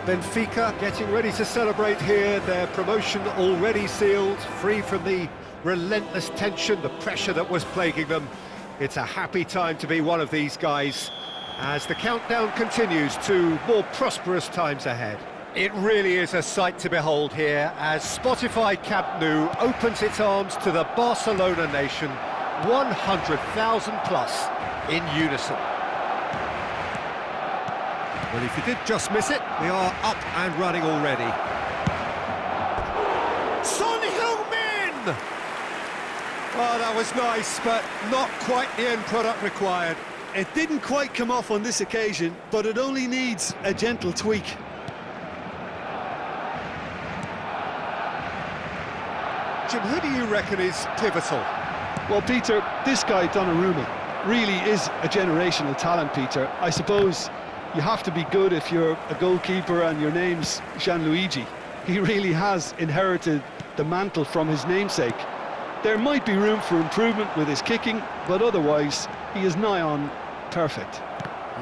Benfica getting ready to celebrate here, their promotion already sealed, free from the relentless tension, the pressure that was plaguing them. It's a happy time to be one of these guys as the countdown continues to more prosperous times ahead. It really is a sight to behold here as Spotify Camp Nou opens its arms to the Barcelona nation, 100,000 plus in unison. Well, if you did just miss it, we are up and running already. Son Heung-min! Oh, that was nice, but not quite the end product required. It didn't quite come off on this occasion, but it only needs a gentle tweak. Jim, who do you reckon is pivotal? Well, Peter, this guy, Donnarumma, really is a generational talent, Peter. I suppose you have to be good if you're a goalkeeper and your name's Gianluigi. He really has inherited the mantle from his namesake. There might be room for improvement with his kicking, but otherwise, he is nigh on perfect.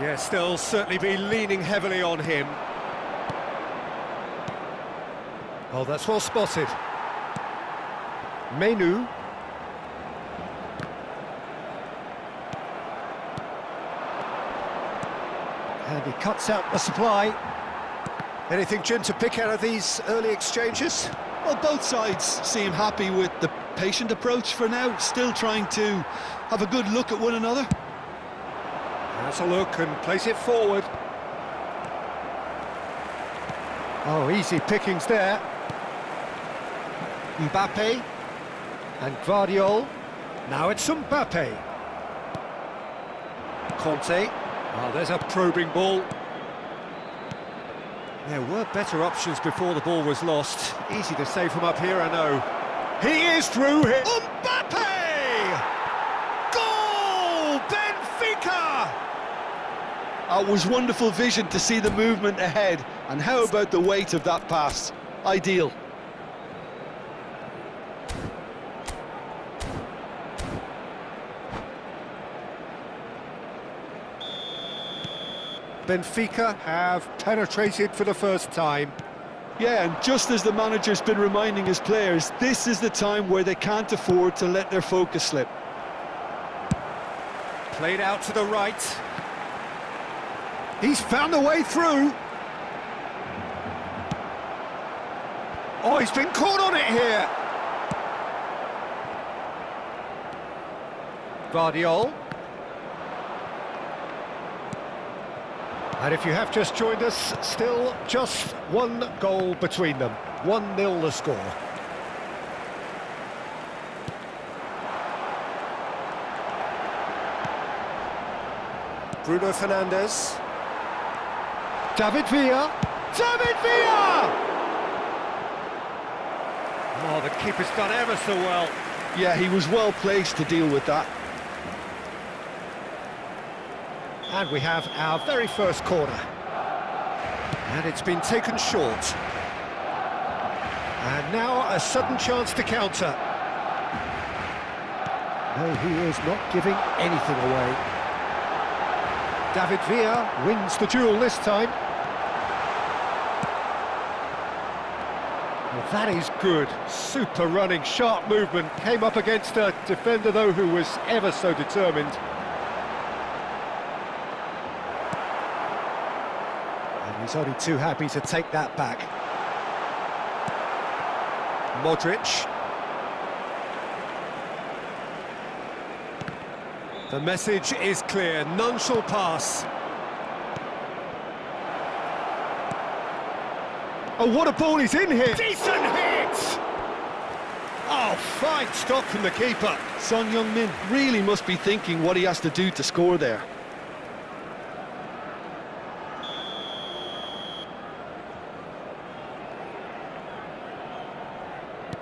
Yes, they'll certainly be leaning heavily on him. Oh, that's well spotted. Menu. And he cuts out the supply. Anything, Jim, to pick out of these early exchanges? Well, both sides seem happy with the patient approach for now, still trying to have a good look at one another. Has a look and plays it forward. Oh, easy pickings there. Mbappe and Gvardiol. Now it's Mbappe. Conte. Oh, there's a probing ball. There were better options before the ball was lost. Easy to save from up here, I know. He is through here. Mbappe! Goal! Benfica! It was wonderful vision to see the movement ahead. And how about the weight of that pass? Ideal. Benfica have penetrated for the first time. Yeah, and just as the manager's been reminding his players, this is the time where they can't afford to let their focus slip. Played out to the right. He's found a way through. Oh, he's been caught on it here. Gvardiol. And if you have just joined us, still just one goal between them. 1-0 the score. Bruno Fernandes. David Villa. David Villa! Oh, the keeper's done ever so well. Yeah, he was well placed to deal with that. And we have our very first corner. And it's been taken short. And now a sudden chance to counter. No, he is not giving anything away. David Villa wins the duel this time. Well, that is good. Super running, sharp movement. Came up against a defender, though, who was ever so determined. He's only too happy to take that back. Modric. The message is clear, none shall pass. Oh, what a ball he's in here! Decent hit! Oh, fine stop from the keeper. Son Heung-min really must be thinking what he has to do to score there.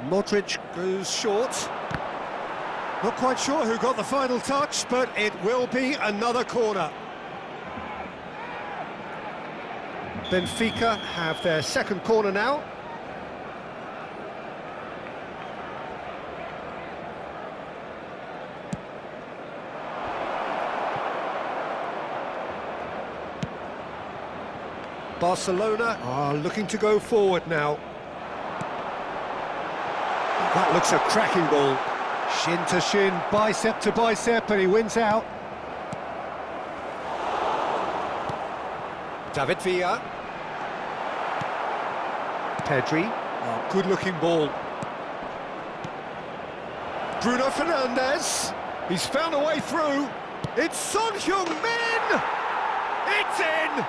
Modric goes short. Not quite sure who got the final touch, but it will be another corner. Benfica have their second corner now. Barcelona are looking to go forward now. That looks a cracking ball. Shin to shin, bicep to bicep, and he wins out. David Villa. Pedri. Oh, good-looking ball. Bruno Fernandes. He's found a way through. It's Son Heung-min! It's in!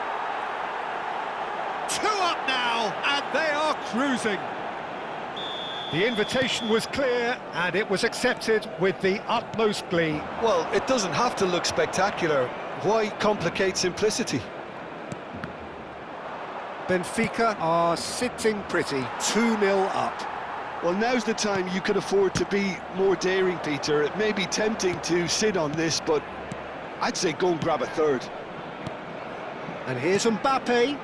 2 up now, and they are cruising. The invitation was clear, and it was accepted with the utmost glee. Well, it doesn't have to look spectacular. Why complicate simplicity? Benfica are sitting pretty, 2-0 up. Well, now's the time you could afford to be more daring, Peter. It may be tempting to sit on this, but I'd say go and grab a third. And here's Mbappe.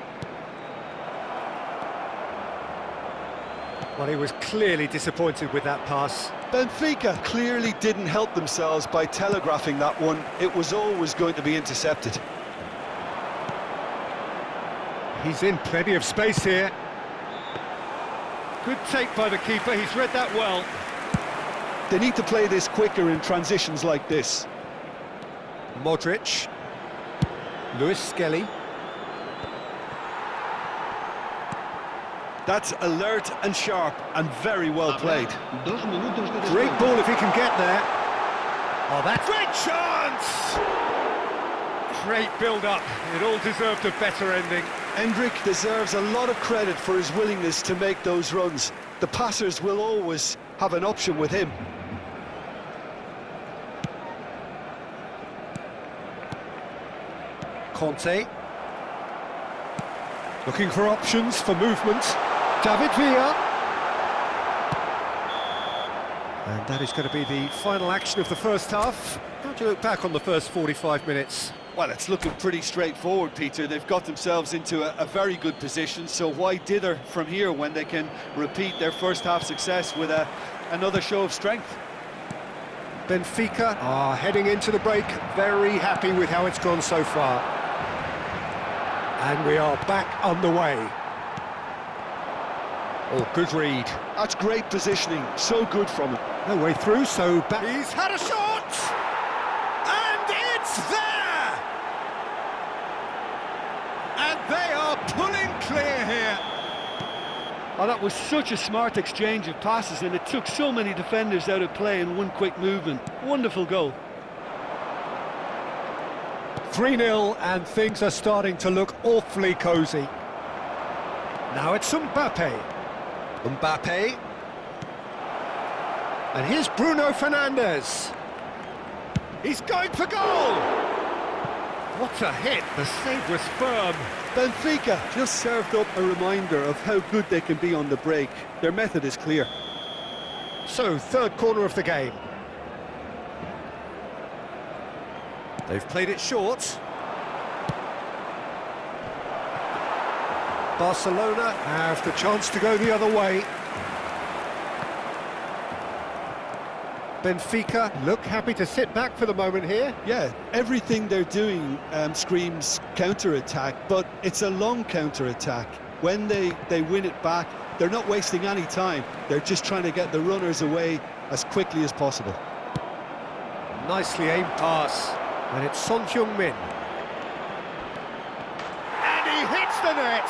Well, he was clearly disappointed with that pass. Benfica clearly didn't help themselves by telegraphing that one. It was always going to be intercepted. He's in plenty of space here. Good take by the keeper, he's read that well. They need to play this quicker in transitions like this. Modric. Luis Skelly. That's alert and sharp and very well played. Great ball if he can get there. Oh, that's great chance! Great build-up. It all deserved a better ending. Endrick deserves a lot of credit for his willingness to make those runs. The passers will always have an option with him. Conte. Looking for options for movement. David Villa. And that is going to be the final action of the first half. How do you look back on the first 45 minutes? Well, it's looking pretty straightforward, Peter. They've got themselves into a very good position, so why dither from here when they can repeat their first half success with another show of strength? Benfica are heading into the break, very happy with how it's gone so far. And we are back underway. Oh, good read. That's great positioning, so good from him. No way through, so back. He's had a shot! And it's there! And they are pulling clear here. Oh, that was such a smart exchange of passes, and it took so many defenders out of play in one quick movement. Wonderful goal. 3-0, and things are starting to look awfully cosy. Now it's Mbappe. Mbappe. And here's Bruno Fernandes. He's going for goal! What a hit, the save was firm. Benfica just served up a reminder of how good they can be on the break. Their method is clear. So, third corner of the game. They've played it short. Barcelona have the chance to go the other way. Benfica look happy to sit back for the moment here. Yeah, everything they're doing screams counter-attack, but it's a long counter-attack. When they win it back, they're not wasting any time. They're just trying to get the runners away as quickly as possible. Nicely aimed pass. And it's Son Heung-min. And he hits the net!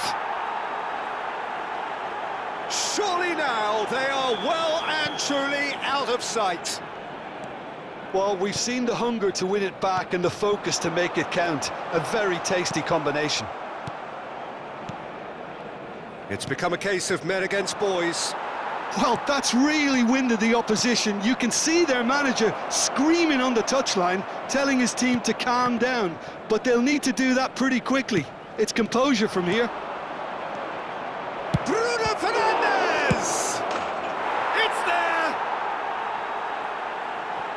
Surely now they are well and truly out of sight. Well, we've seen the hunger to win it back and the focus to make it count. A very tasty combination. It's become a case of men against boys. Well, that's really winded the opposition. You can see their manager screaming on the touchline, telling his team to calm down. But they'll need to do that pretty quickly. It's composure from here. Bruno Fernandes! It's there!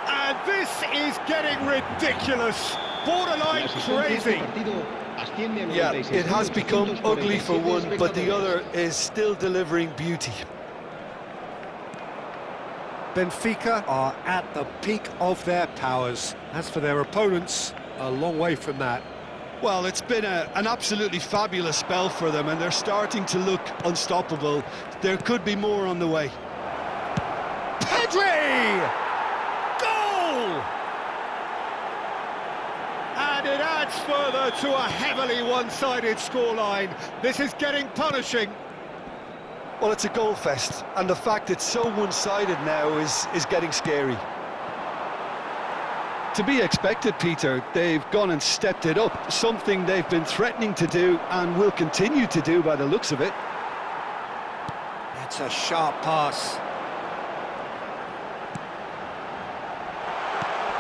And this is getting ridiculous. Borderline crazy. Yeah, it has become ugly for one, but the other is still delivering beauty. Benfica are at the peak of their powers. As for their opponents, a long way from that. Well, it's been an absolutely fabulous spell for them, and they're starting to look unstoppable. There could be more on the way. Pedri! Goal! And it adds further to a heavily one-sided scoreline. This is getting punishing. Well, it's a goal fest, and the fact it's so one-sided now is getting scary. To be expected, Peter. They've gone and stepped it up, something they've been threatening to do and will continue to do by the looks of it. It's a sharp pass.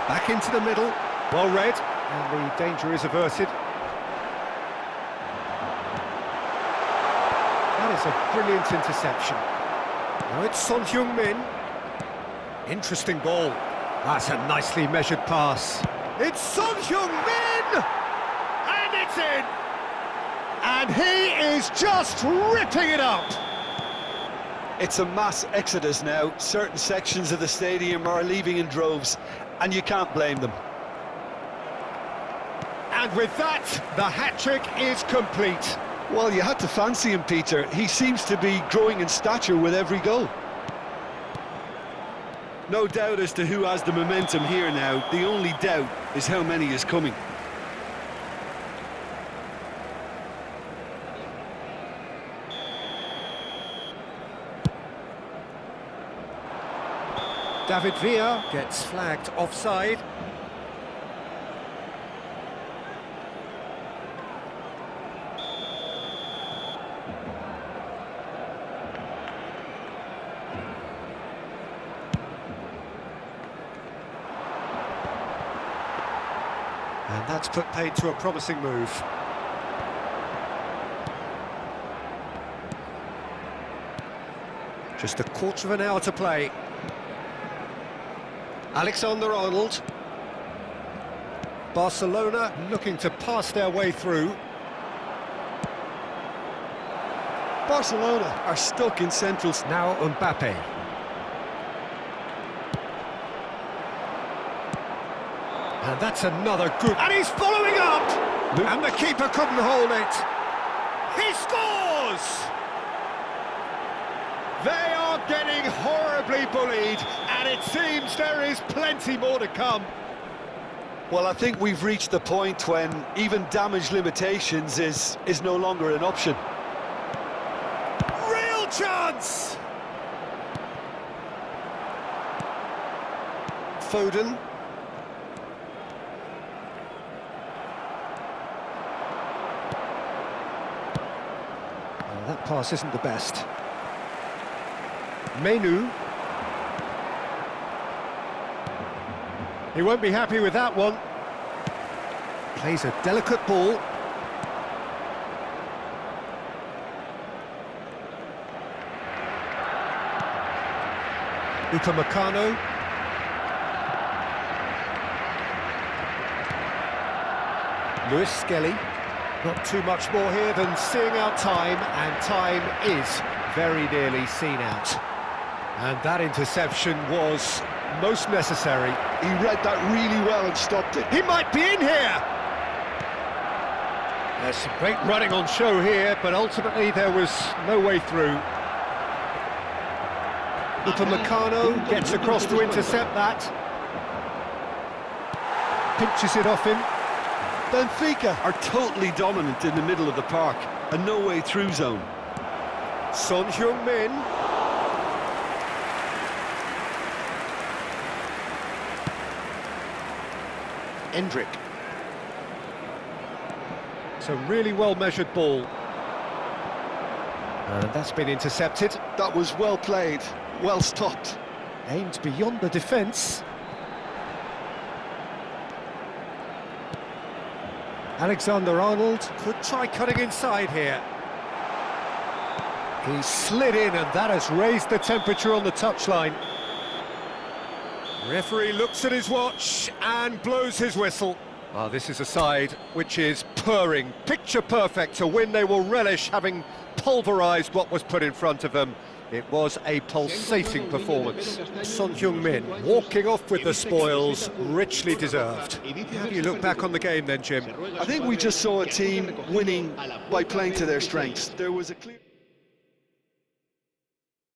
Back into the middle, well read, and the danger is averted. That is a brilliant interception. Now it's Son Heung-min. Interesting ball. That's a nicely measured pass. It's Son Heung-min! And it's in! And he is just ripping it up! It's a mass exodus now. Certain sections of the stadium are leaving in droves, and you can't blame them. And with that, the hat-trick is complete. Well, you had to fancy him, Peter. He seems to be growing in stature with every goal. No doubt as to who has the momentum here now. The only doubt is how many is coming. David Villa gets flagged offside. And that's put paid to a promising move. Just a quarter of an hour to play. Alexander-Arnold. Barcelona looking to pass their way through. Barcelona are stuck in central... Now Mbappe. And that's another good... And he's following up! And the keeper couldn't hold it. He scores! They are getting horribly bullied, and it seems there is plenty more to come. Well, I think we've reached the point when even damage limitations is no longer an option. Real chance! Foden. Well, that pass isn't the best. Menu. He won't be happy with that one. Plays a delicate ball. Upamecano. Lewis Skelly. Not too much more here than seeing out time, and time is very nearly seen out. And that interception was most necessary. He read that really well and stopped it. He might be in here! There's some great running on show here, but ultimately there was no way through. Upamecano gets across to intercept that. Pinches it off him. Benfica are totally dominant in the middle of the park. A no-way through zone. Son Heung-min. Endrick. It's a really well-measured ball. And that's been intercepted. That was well played, well stopped. Aimed beyond the defence. Alexander-Arnold could try cutting inside here. He slid in, and that has raised the temperature on the touchline. Referee looks at his watch and blows his whistle. This is a side which is purring, picture perfect to win. They will relish having pulverised what was put in front of them. It was a pulsating performance. Son Heung-min walking off with the spoils, richly deserved. How do you look back on the game then, Jim? I think we just saw a team winning by playing to their strengths. There was a clear...